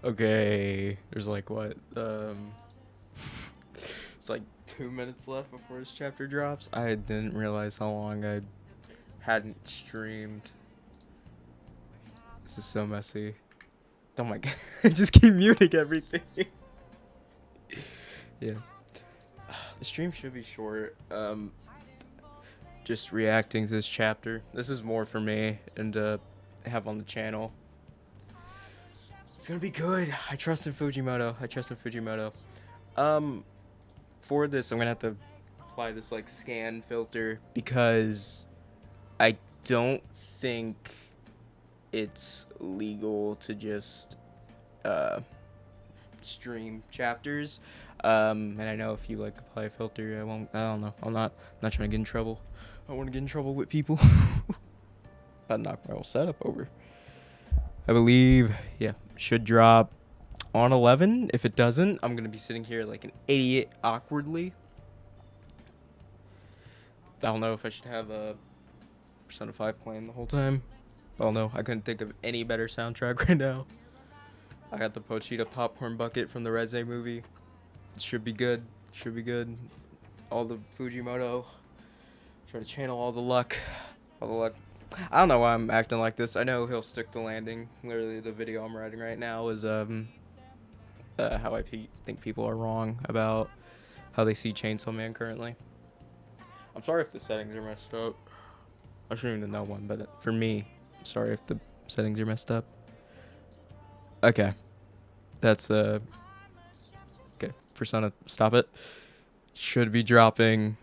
Okay, there's like what? It's like 2 minutes left before this chapter drops. I didn't realize how long I hadn't streamed. This is so messy. Oh my god, I just keep muting everything. Yeah, the stream should be short. Just reacting to this chapter. This is more for me and have on the channel. It's gonna be good. I trust in Fujimoto. For this, I'm gonna have to apply this like scan filter because I don't think it's legal to just stream chapters. And I know if you like apply a filter, I don't know. I'm not trying to get in trouble. I don't want to get in trouble with people. About to knock my whole setup over. I believe, yeah, should drop on 11. If it doesn't, I'm gonna be sitting here like an idiot awkwardly. I don't know if I should have a Persona 5 playing the whole time. I don't know. I couldn't think of any better soundtrack right now. I got the Pochita popcorn bucket from the Reze movie. It should be good. All the Fujimoto. Try to channel all the luck. I don't know why I'm acting like this. I know he'll stick the landing. Literally, the video I'm writing right now is how I think people are wrong about how they see Chainsaw Man currently. I'm sorry if the settings are messed up. I shouldn't even know one, but for me, I'm sorry if the settings are messed up. Okay. That's okay. Persona, stop it. Should be dropping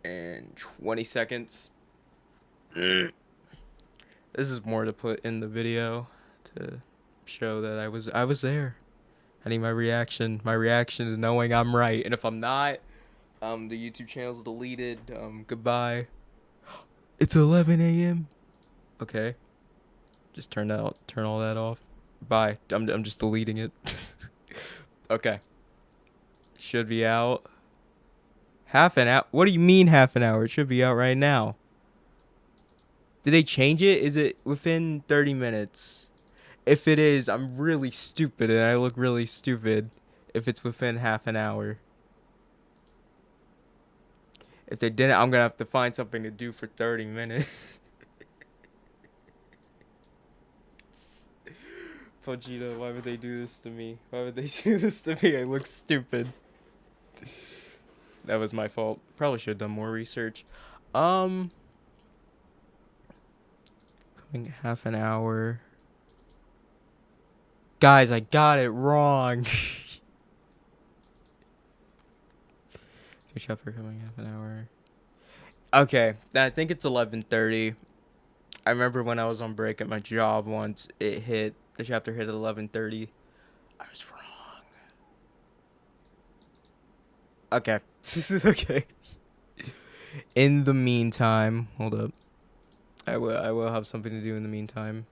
in 20 seconds. This is more to put in the video to show that I was there. I need my reaction to knowing I'm right, and if I'm not, the YouTube channel's deleted. Goodbye. It's 11 a.m. Okay, just turn all that off. Bye. I'm just deleting it. Okay, should be out. Half an hour? What do you mean half an hour? It should be out right now. Did they change it? Is it within 30 minutes? If it is, I'm really stupid and I look really stupid if it's within half an hour. If they didn't, I'm gonna have to find something to do for 30 minutes. Vegeta, why would they do this to me? I look stupid. That was my fault. Probably should have done more research. Coming half an hour. Guys, I got it wrong. Chapter coming half an hour. Okay, I think it's 11:30. I remember when I was on break at my job once, the chapter hit at 11:30. I was wrong. Okay. This is okay. In the meantime, hold up. I will have something to do in the meantime.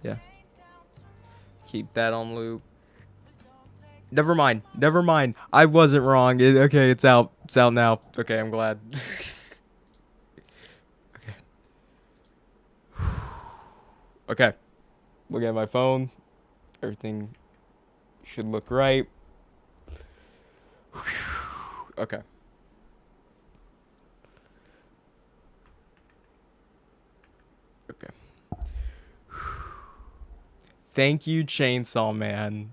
Yeah. Keep that on loop. Never mind. I wasn't wrong. Okay, it's out. It's out now. Okay, I'm glad. Okay. Okay. Looking at my phone. Everything should look right. Okay. Okay. Thank you, Chainsaw Man.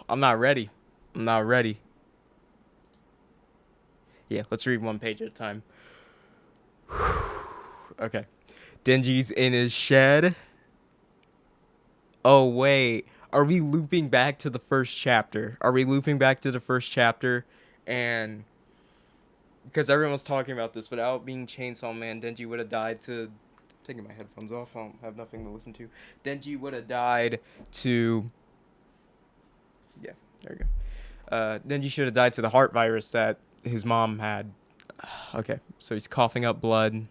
I'm not ready. Yeah, let's read one page at a time. Okay. Denji's in his shed. Oh, wait. Are we looping back to the first chapter? And because everyone's talking about this, without being Chainsaw Man, Denji would have died to... Taking my headphones off, I don't have nothing to listen to. Denji would have died to... Yeah, there you go. Denji should have died to the heart virus that his mom had. Okay, so he's coughing up blood.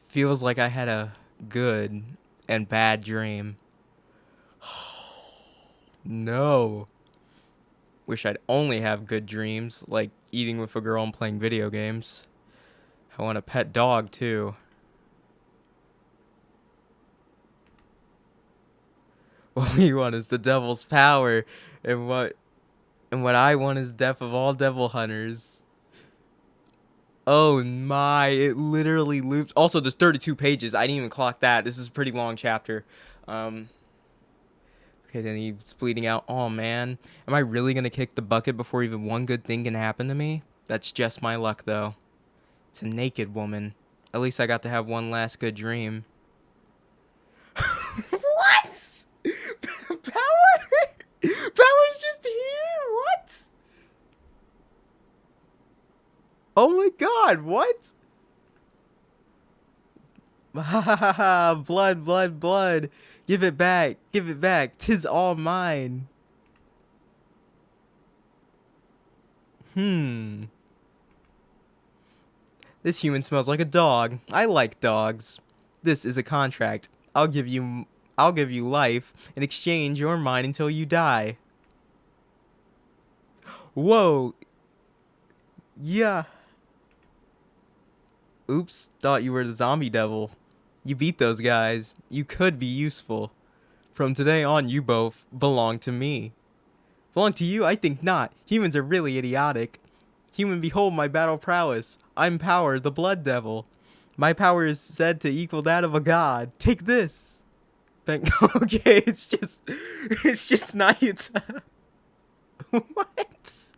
Feels like I had a good and bad dream. No. Wish I'd only have good dreams, like eating with a girl and playing video games. I want a pet dog, too. What we want is the devil's power, and what I want is death of all devil hunters. Oh my, it literally loops. Also, there's 32 pages. I didn't even clock that. This is a pretty long chapter. Okay, then he's bleeding out. Oh man, am I really gonna kick the bucket before even one good thing can happen to me? That's just my luck, though. It's a naked woman. At least I got to have one last good dream. What? Power? Power's just here? What? Oh my god, what? Blood, blood, blood. Give it back. Give it back. 'Tis all mine. This human smells like a dog. I like dogs. This is a contract. I'll give you life in exchange you're mine until you die. Whoa. Yeah. Oops, thought you were the zombie devil. You beat those guys. You could be useful. From today on, you both belong to me. Belong to you? I think not. Humans are really idiotic. Human, behold my battle prowess. I'm Power, the blood devil. My power is said to equal that of a god. Take this. Okay, it's just Nayuta. What?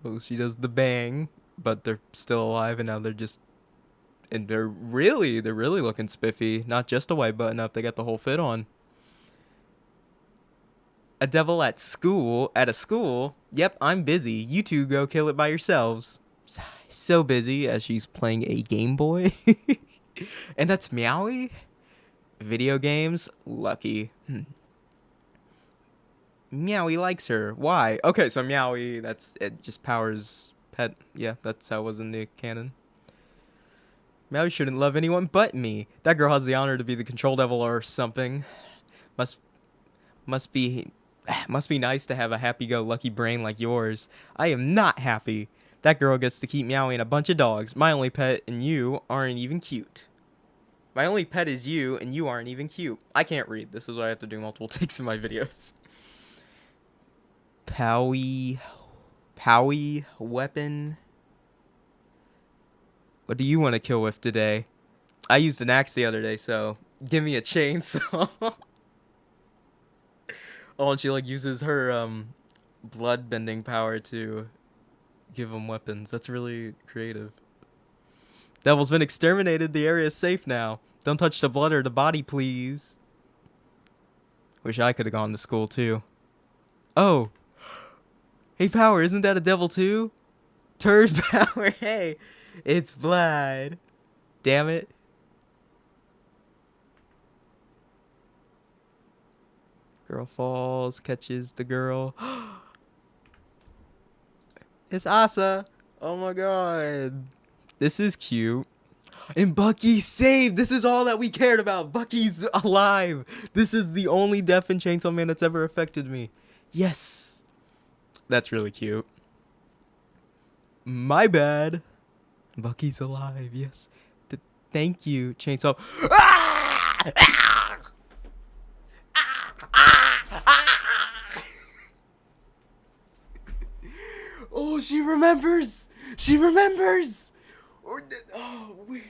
Oh, she does the bang, but they're still alive, and now they're really looking spiffy. Not just a white button up, they got the whole fit on. A devil at a school? Yep, I'm busy. You two go kill it by yourselves. Sigh, so busy as she's playing a Game Boy. And that's Meowie? Video games? Lucky. Meowie likes her. Why? Okay, so Meowie, that's it, just Power's pet. Yeah, that's how it was in the canon. Meowie shouldn't love anyone but me. That girl has the honor to be the control devil or something. Must be nice to have a happy-go-lucky brain like yours. I am not happy. That girl gets to keep Meowing a bunch of dogs. My only pet and you aren't even cute. My only pet is you, and you aren't even cute. I can't read. This is why I have to do multiple takes in my videos. Powie weapon. What do you want to kill with today? I used an axe the other day, so give me a chainsaw. Oh, and she like uses her blood bending power to give them weapons. That's really creative. Devil's been exterminated. The area is safe now. Don't touch the blood or the body, please. Wish I could have gone to school too. Oh. Hey, Power, isn't that a devil too? Turd Power, hey. It's blood. Damn it. Girl falls, catches the girl. It's Asa. Oh my god. This is cute. And Bucky's saved. This is all that we cared about. Bucky's alive. This is the only death in Chainsaw Man that's ever affected me. Yes. That's really cute. My bad. Bucky's alive. Yes. Thank you, Chainsaw. Oh, she remembers. She remembers. Oh, wait.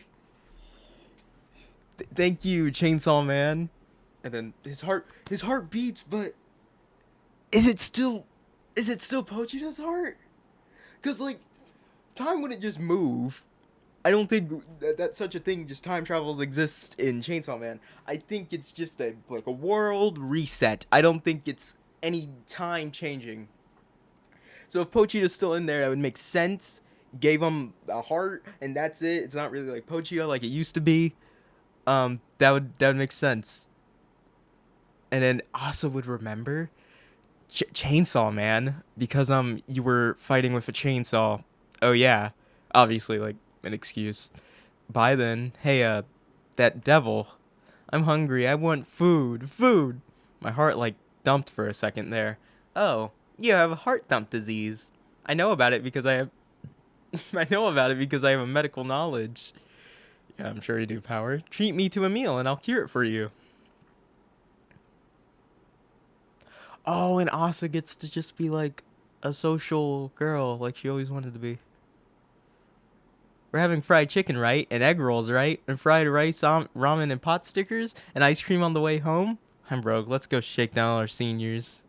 Thank you, Chainsaw Man. And then his heart beats, but is it still Pochita's heart? Cause like time wouldn't just move. I don't think that such a thing, just time travels, exists in Chainsaw Man. I think it's just a world reset. I don't think it's any time changing. So if Pochita's still in there, that would make sense. Gave him a heart, and that's it. It's not really like Pochita like it used to be. That would make sense. And then Asa would remember Chainsaw Man because you were fighting with a chainsaw. Oh yeah, obviously like an excuse. By then, hey that devil, I'm hungry. I want food. Food. My heart like dumped for a second there. Oh, you have heart dump disease. I know about it because I have a medical knowledge. Yeah, I'm sure you do, Power. Treat me to a meal and I'll cure it for you. Oh, and Asa gets to just be like a social girl, like she always wanted to be. We're having fried chicken, right? And egg rolls, right? And fried rice, ramen, and pot stickers, and ice cream on the way home. I'm broke. Let's go shake down our seniors.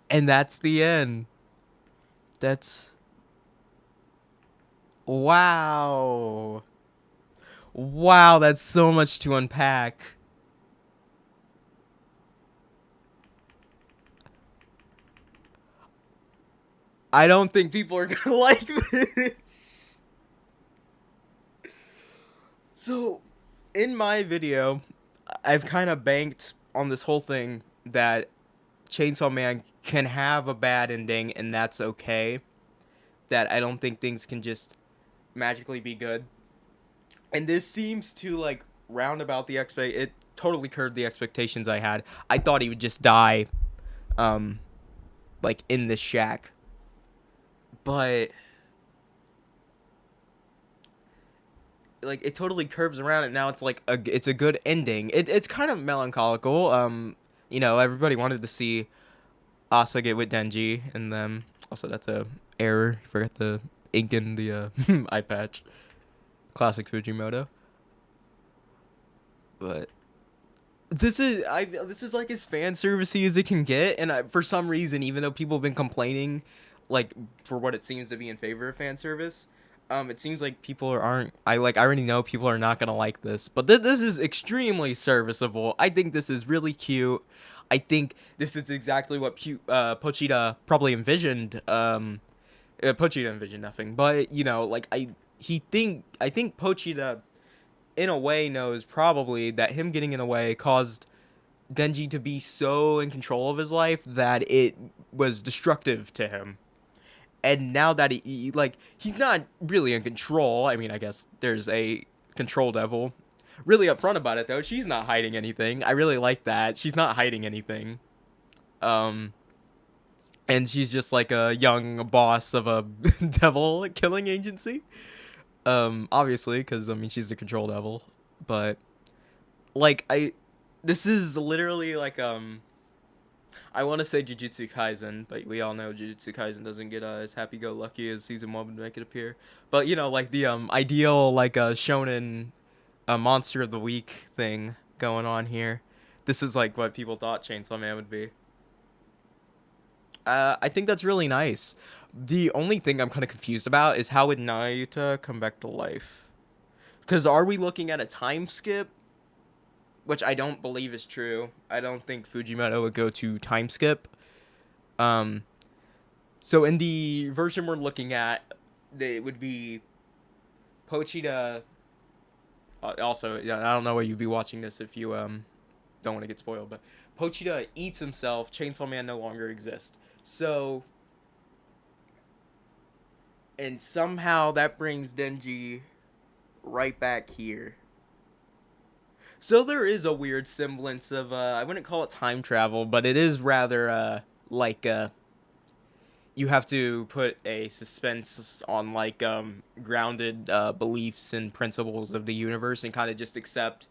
And that's the end. That's wow. Wow, that's so much to unpack. I don't think people are gonna like this. So, in my video, I've kind of banked on this whole thing that Chainsaw Man can have a bad ending, and that's okay. That I don't think things can just magically be good. And this seems to like roundabout the it totally curbed the expectations I had. I thought he would just die, um, like in this shack, but like it totally curbs around it. Now it's like it's a good ending. It's kind of melancholical. You know, everybody wanted to see Asa get with Denji, and then also that's a error. You forgot the ink in the eye patch. Classic Fujimoto. But this is like as fan servicey as it can get, and for some reason, even though people have been complaining, like for what it seems to be in favor of fan service, it seems like people aren't. I already know people are not gonna like this, but this is extremely serviceable. I think this is really cute. I think this is exactly what Pochita probably envisioned. Pochita envisioned nothing, but you know, like I think Pochita in a way knows probably that him getting in a way caused Denji to be so in control of his life that it was destructive to him. And now that like he's not really in control. I mean, I guess there's a control devil. Really upfront about it though. She's not hiding anything. I really like that. She's not hiding anything. Um and she's just like a young boss of a devil killing agency. Obviously cuz I mean she's the control devil, but like this is literally like I want to say Jujutsu Kaisen, but we all know Jujutsu Kaisen doesn't get as happy-go-lucky as season 1 would make it appear. But you know, like the ideal like shonen monster of the week thing going on here. This is like what people thought Chainsaw Man would be. I think that's really nice. The only thing I'm kind of confused about is how would Nayuta come back to life? Because are we looking at a time skip? Which I don't believe is true. I don't think Fujimoto would go to time skip. Um, so in the version we're looking at, it would be Pochita. Also, yeah, I don't know where you'd be watching this if you don't want to get spoiled, but Pochita eats himself. Chainsaw Man no longer exists. So, and somehow that brings Denji right back here. So there is a weird semblance of I wouldn't call it time travel, but it is rather like you have to put a suspense on like grounded beliefs and principles of the universe and kind of just accept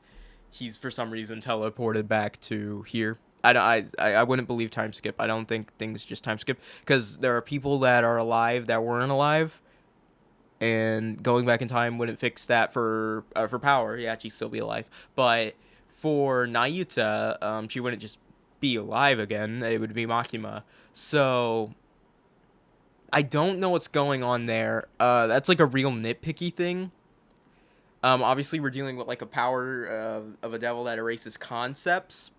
he's for some reason teleported back to here. I wouldn't believe time skip. I don't think things just time skip because there are people that are alive that weren't alive, and going back in time wouldn't fix that for Power. Yeah, she'd still be alive, but for Nayuta, she wouldn't just be alive again. It would be Makima. So I don't know what's going on there. That's like a real nitpicky thing. Obviously we're dealing with like a power of a devil that erases concepts,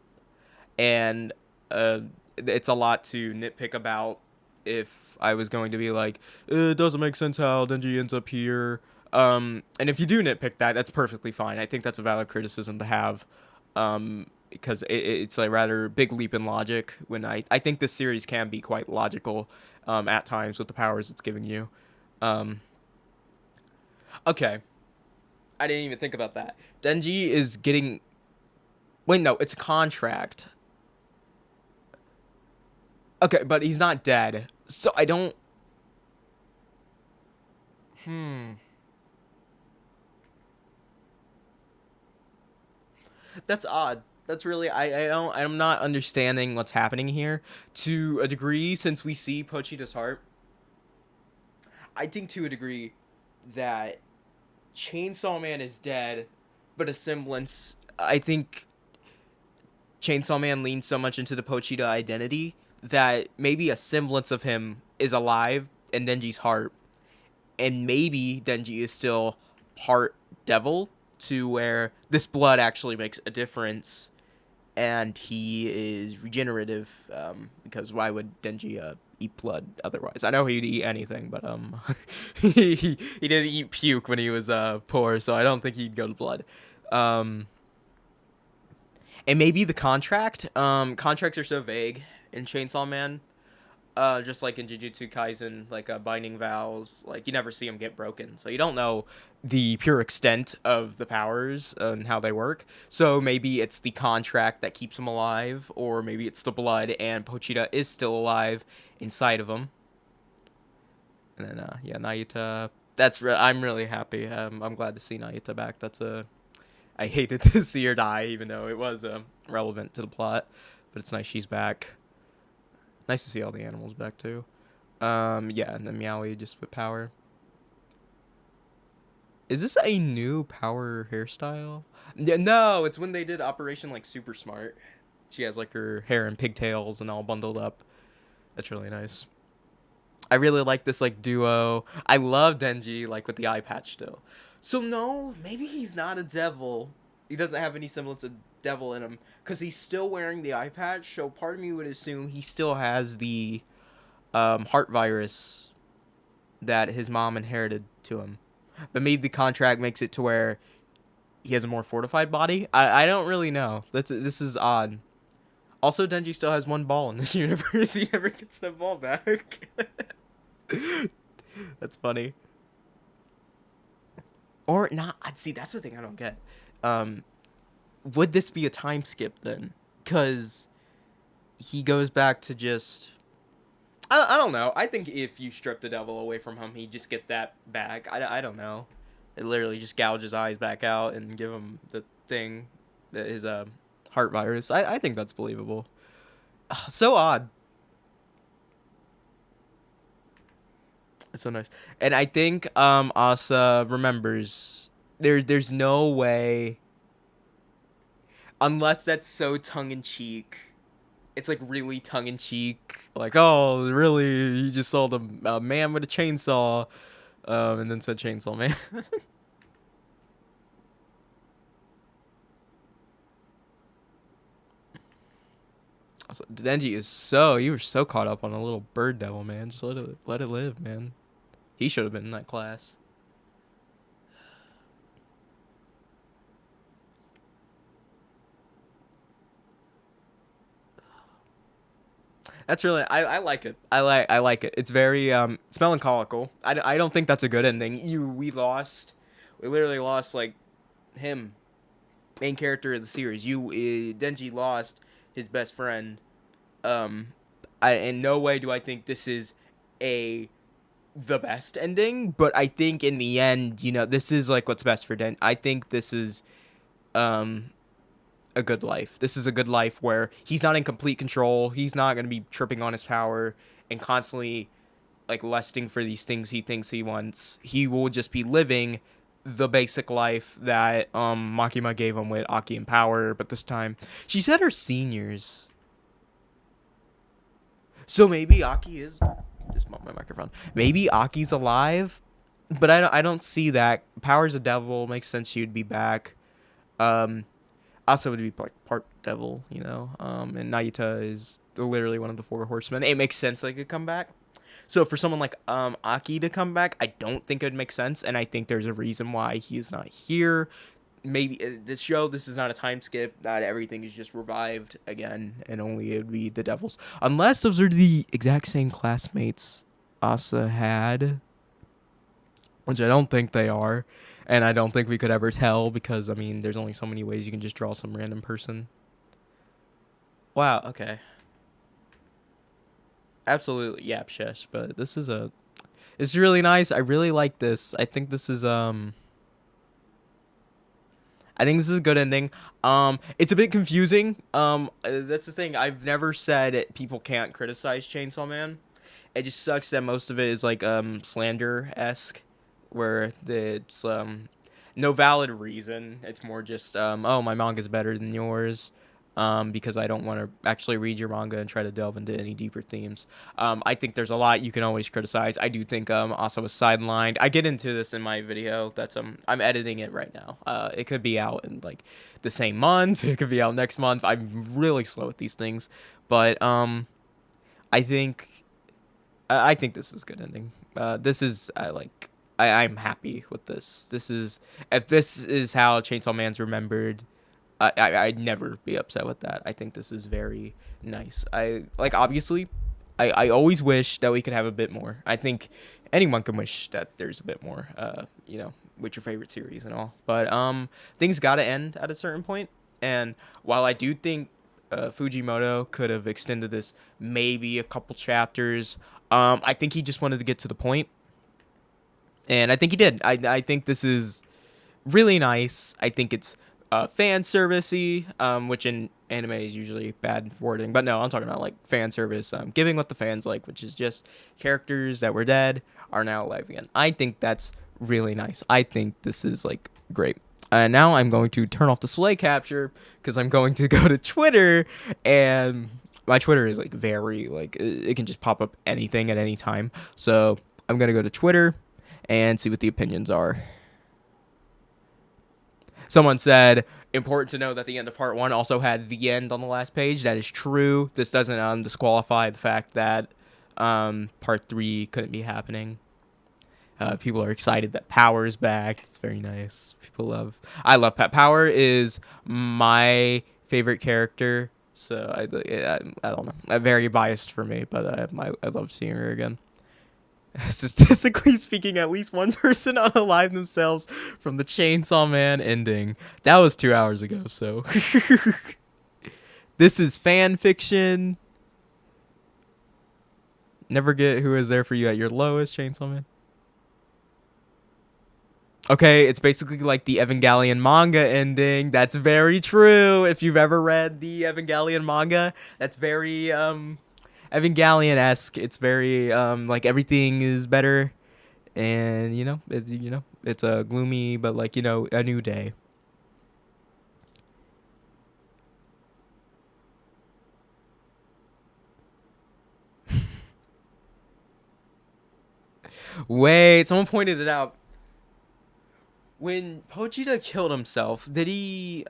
and it's a lot to nitpick about. If I was going to be like, it doesn't make sense how Denji ends up here. And if you do nitpick that, that's perfectly fine. I think that's a valid criticism to have, because it's a rather big leap in logic. When I think this series can be quite logical at times with the powers it's giving you. Okay, I didn't even think about that. Denji is getting. Wait, no, it's a contract. Okay, but he's not dead. So I don't. That's odd. That's really I'm not understanding what's happening here to a degree since we see Pochita's heart. I think to a degree that Chainsaw Man is dead, but a semblance. I think Chainsaw Man leans so much into the Pochita identity that maybe a semblance of him is alive in Denji's heart, and maybe Denji is still part devil to where this blood actually makes a difference, and he is regenerative. Because why would Denji eat blood otherwise? I know he'd eat anything, but he didn't eat puke when he was poor, so I don't think he'd go to blood. Um, and maybe the contract. Contracts are so vague in Chainsaw Man. Just like in Jujutsu Kaisen, like binding vows, like you never see them get broken, so you don't know the pure extent of the powers and how they work. So maybe it's the contract that keeps him alive, or maybe it's the blood, and Pochita is still alive inside of him. And then yeah, Nayuta. I'm really happy. I'm glad to see Nayuta back. I hated to see her die, even though it was relevant to the plot. But it's nice she's back. Nice to see all the animals back too. Yeah, and then Meowie just with power. Is this a new power hairstyle? Yeah, no, it's when they did Operation like Super Smart. She has like her hair and pigtails and all bundled up. That's really nice. I really like this like duo. I love Denji like with the eye patch still. So no, maybe he's not a devil. He doesn't have any semblance of devil in him because he's still wearing the eye patch. So part of me would assume he still has the heart virus that his mom inherited to him. But maybe the contract makes it to where he has a more fortified body. I don't really know. This is odd. Also, Denji still has one ball in this universe. He never gets that ball back. That's funny. Or not. I'd see. That's the thing I don't get. Would this be a time skip then? Because he goes back to just. I don't know. I think if you strip the devil away from him, he'd just get that back. I don't know. It literally just gouge his eyes back out and give him the thing, his heart virus. I think that's believable. Ugh, so odd. It's so nice. And I think Asa remembers. There's no way, unless that's so tongue in cheek. It's like really tongue in cheek, like, oh, really? He just saw a man with a chainsaw, and then said Chainsaw Man. Also, Denji is you were so caught up on a little bird devil, man. Just let it live, man. He should have been in that class. That's really I like it. I like it. It's very it's melancholical. I don't think that's a good ending. We literally lost like him, main character of the series. Denji lost his best friend. Um, in no way do I think this is a the best ending, but I think in the end, this is like what's best for Den. I think this is um a good life. This is a good life where he's not in complete control. He's not going to be tripping on his power and constantly like lusting for these things he thinks he wants. He will just be living the basic life that Makima gave him with Aki and power, but this time she said her seniors. So maybe Aki is just bump my microphone. Maybe Aki's alive, but I don't see that. Power's a devil, makes sense she would be back. Also would be like part devil, and Nayuta is literally one of the four horsemen. It makes sense they could come back. So for someone like Aki to come back, I don't think it would make sense, and I think there's a reason why he is not here. Maybe this is not a time skip. Not everything is just revived again, and only it would be the devils, unless those are the exact same classmates Asa had, which I don't think they are. And I don't think we could ever tell because, I mean, there's only so many ways you can just draw some random person. Wow, okay. Absolutely, yep, shush. But it's really nice. I really like this. I think this is, I think this is a good ending. It's a bit confusing. That's the thing. I've never said people can't criticize Chainsaw Man. It just sucks that most of it is like slander esque, where it's no valid reason. It's more just oh, my manga's better than yours. Because I don't want to actually read your manga and try to delve into any deeper themes. I think there's a lot you can always criticize. I do think Asa was sidelined. I get into this in my video. That's I'm editing it right now. It could be out in like the same month. It could be out next month. I'm really slow with these things, but I think I think this is good ending. This is I'm happy with this. This is if this is how Chainsaw Man's remembered. I'd never be upset with that. I think this is very nice. I like obviously I always wish that we could have a bit more. I think anyone can wish that there's a bit more, with your favorite series and all. But things gotta end at a certain point. And while I do think Fujimoto could have extended this maybe a couple chapters, I think he just wanted to get to the point. And I think he did. I think this is really nice. I think it's fan servicey, which in anime is usually bad wording, but no, I'm talking about like fan service, giving what the fans like, which is just characters that were dead are now alive again. I think that's really nice. I think this is like great. Now I'm going to turn off the display capture because I'm going to go to Twitter, and my Twitter is like very like it can just pop up anything at any time. So I'm gonna go to Twitter and see what the opinions are. Someone said, important to know that the end of part 1 also had the end on the last page. That is true. This doesn't disqualify the fact that part 3 couldn't be happening. People are excited that Power is back. It's very nice. I love Power is my favorite character. So I don't know. I'm very biased for me, but I love seeing her again. Statistically speaking, at least one person unalived themselves from the Chainsaw Man ending. That was 2 hours ago, so. This is fan fiction. Never get who is there for you at your lowest, Chainsaw Man. Okay, it's basically like the Evangelion manga ending. That's very true. If you've ever read the Evangelion manga, that's very Evangelion-esque. It's very like everything is better, and it's a gloomy but like a new day. Wait, someone pointed it out. When Pochita killed himself, did he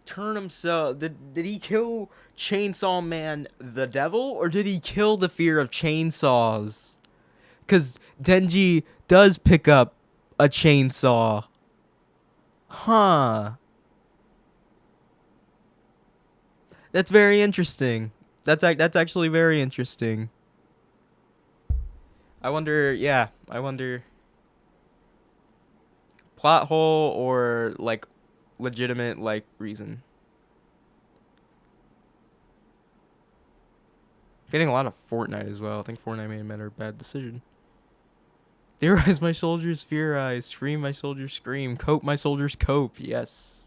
turn himself? Did he kill Chainsaw Man the devil, or did he kill the fear of chainsaws? Because Denji does pick up a chainsaw. Huh. That's very interesting. That's actually very interesting. I wonder plot hole or like legitimate like reason. Getting a lot of Fortnite as well. I think Fortnite made a bad decision. Theorize my soldiers, fearize. Scream my soldiers, scream. Cope my soldiers, cope. Yes.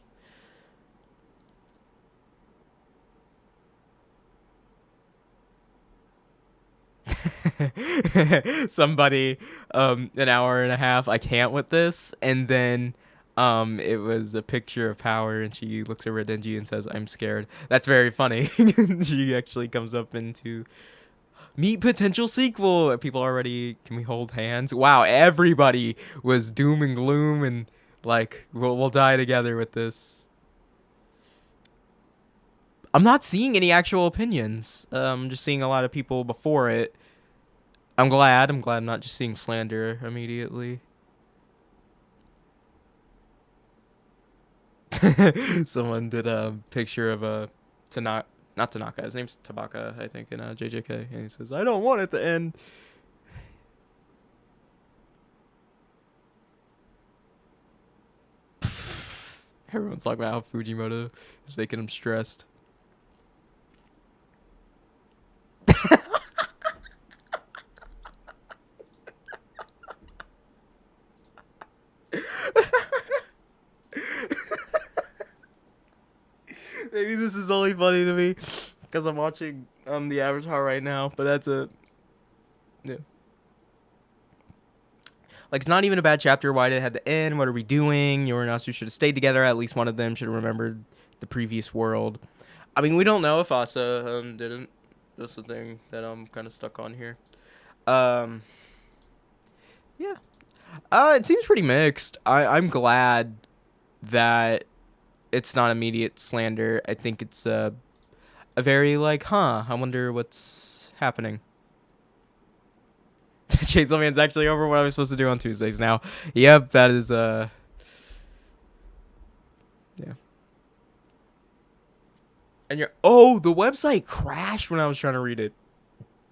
Somebody, an hour and a half, I can't with this, and then it was a picture of Power, and she looks over at Denji and says, "I'm scared." That's very funny. She actually comes up into meet potential sequel. People already, can we hold hands? Wow, everybody was doom and gloom and like we'll die together with this. I'm not seeing any actual opinions. I'm just seeing a lot of people before it. I'm glad I'm not just seeing slander immediately. Someone did a picture of a Tanaka, not Tanaka, his name's Tabaka, I think, in JJK, and he says, "I don't want it to end." Everyone's talking about how Fujimoto is making him stressed. Maybe this is only funny to me because I'm watching the Avatar right now, but that's it. Yeah. Like, it's not even a bad chapter. Why did it have to end? What are we doing? Yorinasu should have stayed together. At least one of them should have remembered the previous world. I mean, we don't know if Asa didn't. That's the thing that I'm kind of stuck on here. Yeah. It seems pretty mixed. I'm glad that it's not immediate slander. I think it's a very like, I wonder what's happening. Chainsaw Man's actually over. What I was supposed to do on Tuesdays now. Yep, that is yeah. And the website crashed when I was trying to read it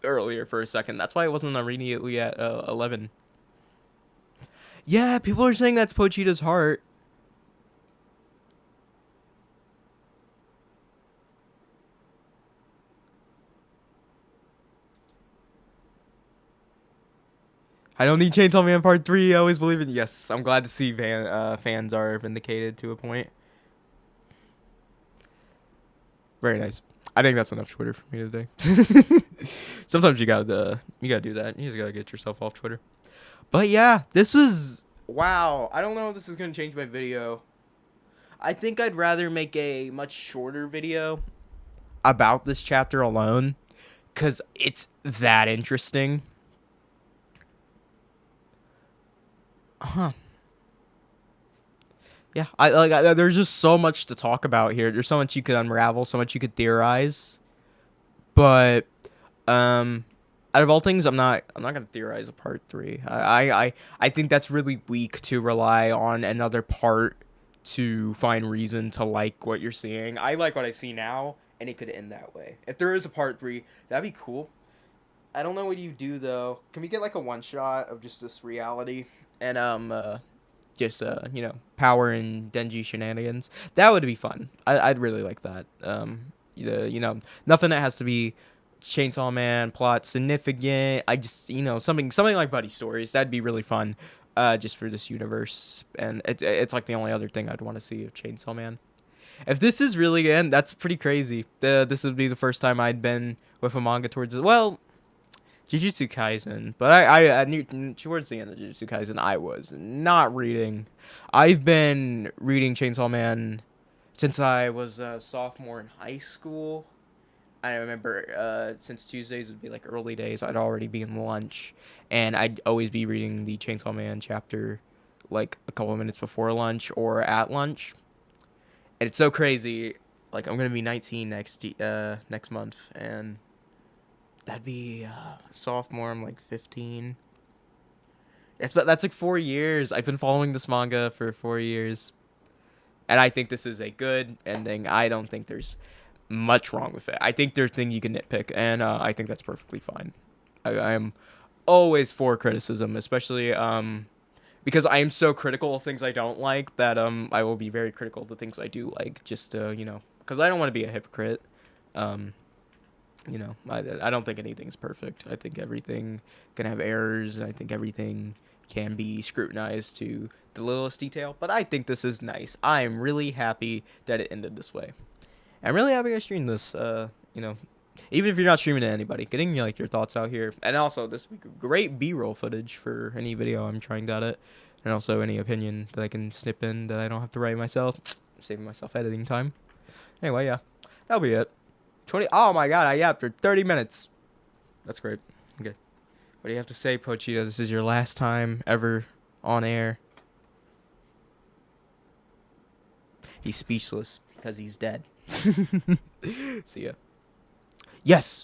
earlier for a second. That's why it wasn't immediately at 11. Yeah, people are saying that's Pochita's heart. I don't need Chainsaw Man Part 3. I always believe in. Yes, I'm glad to see fans are vindicated to a point. Very nice. I think that's enough Twitter for me today. Sometimes you gotta do that. You just gotta get yourself off Twitter. But yeah, this was wow. I don't know if this is gonna change my video. I think I'd rather make a much shorter video about this chapter alone, cause it's that interesting. Yeah, there's just so much to talk about here. There's so much you could unravel, so much you could theorize. But out of all things, I'm not gonna theorize a part 3. I think that's really weak to rely on another part to find reason to like what you're seeing. I like what I see now, and it could end that way. If there is a part 3, that'd be cool. I don't know what you do though. Can we get like a one shot of just this reality and just Power and Denji shenanigans? That would be fun. I'd really like that. Nothing that has to be Chainsaw Man plot significant. I just something like Buddy Stories. That'd be really fun. Just for this universe, and it's like the only other thing I'd want to see of Chainsaw Man. If this is really the end, that's pretty crazy. This would be the first time I'd been with a manga towards it. Well, Jujutsu Kaisen, but I knew towards the end of Jujutsu Kaisen I was not reading. I've been reading Chainsaw Man since I was a sophomore in high school. I remember since Tuesdays would be like early days, I'd already be in lunch, and I'd always be reading the Chainsaw Man chapter like a couple of minutes before lunch or at lunch. And it's so crazy. Like, I'm gonna be 19 next month, and that'd be sophomore. I'm like 15. That's like 4 years. I've been following this manga for 4 years, and I think this is a good ending. I don't think there's much wrong with it. I think there's things you can nitpick, and I think that's perfectly fine. I am always for criticism, especially because I am so critical of things I don't like that I will be very critical of the things I do like, just because I don't want to be a hypocrite. I don't think anything's perfect. I think everything can have errors, and I think everything can be scrutinized to the littlest detail. But I think this is nice. I am really happy that it ended this way. I'm really happy I streamed this. Even if you're not streaming to anybody, getting like your thoughts out here, and also this great B-roll footage for any video I'm trying to edit, and also any opinion that I can snip in that I don't have to write myself, saving myself editing time. Anyway, yeah, that'll be it. 20. Oh my god, I yapped for 30 minutes. That's great. Okay. What do you have to say, Pochita? This is your last time ever on air. He's speechless because he's dead. See ya. Yes.